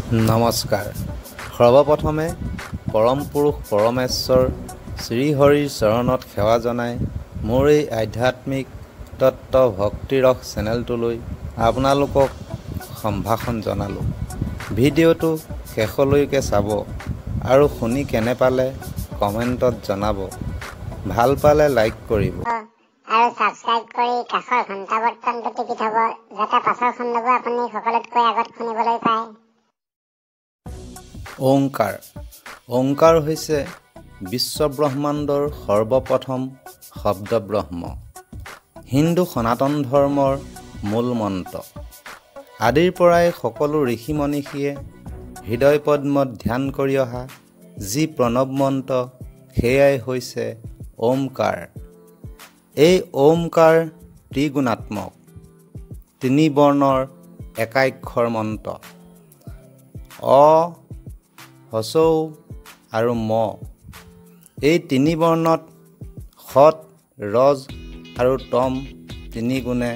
নমস্কাৰ। সৰ্বপ্ৰথমে পৰম পুৰুষ পৰমেশ্বৰ শ্ৰীহৰিৰ চৰণত সেৱা জনাই মোৰ এই আধ্যাত্মিক তত্ত্ব ভক্তিৰস চেনেলটোলৈ আপোনালোকক সম্ভাষণ জনালোঁ। ভিডিঅ'টো শেষলৈকে চাব আৰু শুনি কেনে পালে কমেণ্টত জনাব। ভাল পালে লাইক কৰিব আৰু সাবস্ক্ৰাইব কৰি কাষৰ ঘণ্টা বটনটো টিপি থব যাতে পাছৰ খণ্ডবোৰ আপুনি সকলোতকৈ আগত শুনিবলৈ পায়। ওংকাৰ। ওংকাৰ হৈছে বিশ্বব্ৰহ্মাণ্ডৰ সৰ্বপ্ৰথম শব্দ ব্ৰহ্ম। হিন্দু সনাতন ধৰ্মৰ মূল মন্ত্ৰ। আদিৰ পৰাই সকলো ঋষি মনীষীয়ে হৃদয় পদ্মত ধ্যান কৰি অহা যি প্ৰণৱ মন্ত্ৰ সেয়াই হৈছে ওমকাৰ। এই ওমকাৰ ত্ৰিগুণাত্মক তিনি বৰ্ণৰ একাক্ষৰ মন্ত্ৰ। অ, হচৌ আৰু ম এই তিনি বৰ্ণত সৎ, ৰজ আৰু তম তিনি গুণে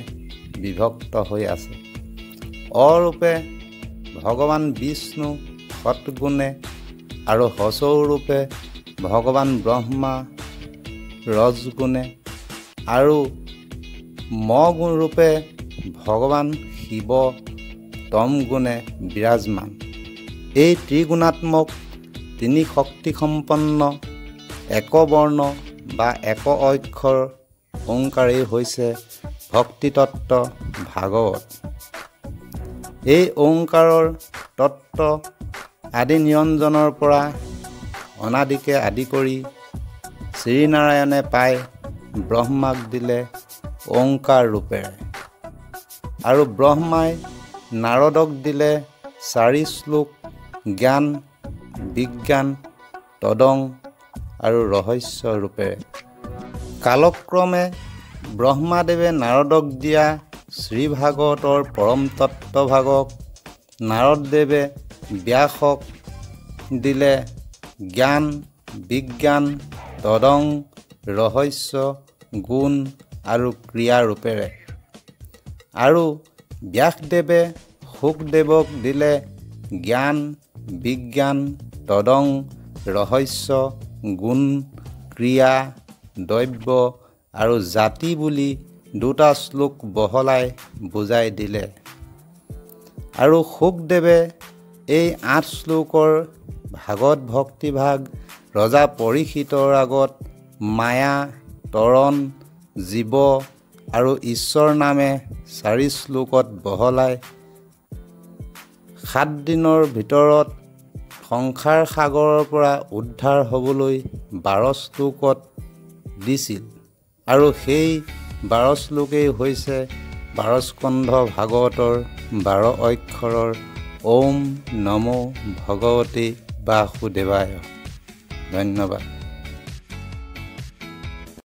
বিভক্ত হৈ আছে। অৰূপে ভগৱান বিষ্ণু সৎগুণে আৰু হচৌ ৰূপে ভগৱান ব্ৰহ্মা ৰজগুণে আৰু ম ৰূপে ভগৱান শিৱ তম গুণে বিৰাজমান। এই ত্ৰিগুণাত্মক তিনি শক্তিসম্পন্ন একবৰ্ণ বা এক অক্ষৰ ওংকাৰেই হৈছে ভক্তিতত্ত্ব ভাগৱত। এই ওংকাৰৰ তত্ত্ব আদি নিৰঞ্জনৰ পৰা অনাদিকে আদি কৰি শ্ৰীনাৰায়ণে পাই ব্ৰহ্মাক দিলে ওংকাৰ ৰূপেৰে আৰু ব্ৰহ্মাই নাৰদক দিলে 4 শ্লোক জ্ঞান, বিজ্ঞান, তদং আৰু ৰহস্য ৰূপেৰে। কালক্ৰমে ব্ৰহ্মাদেৱে নাৰদক দিয়া শ্ৰীভাগৱতৰ পৰম তত্ত্বভাগক নাৰদদেৱে ব্যাসক দিলে জ্ঞান, বিজ্ঞান, তদং, ৰহস্য, গুণ আৰু ক্ৰিয়া ৰূপেৰে আৰু ব্যাসদেৱে শুকদেৱক দিলে জ্ঞান, বিজ্ঞান, তদং, ৰহস্য, গুণ, ক্ৰিয়া, দ্ৰব্য আৰু জাতি বুলি 2টা শ্লোক বহলাই বুজাই দিলে। আৰু শুকদেৱে এই 8 শ্লোকৰ ভাগৱত ভক্তিভাগ ৰজা পৰীক্ষিতৰ আগত মায়া, তৰণ, জীৱ আৰু ঈশ্বৰ নামে 4 শ্লোকত বহলাই 7 দিনৰ ভিতৰত সংসাৰ সাগৰৰ পৰা উদ্ধাৰ হ'বলৈ 12 শ্লোকত দিছিল। আৰু সেই 12 শ্লোকেই হৈছে 12 স্কন্ধ ভাগৱতৰ 12 অক্ষৰৰ ওম নমো ভগৱতে বাসুদেৱায়। ধন্যবাদ।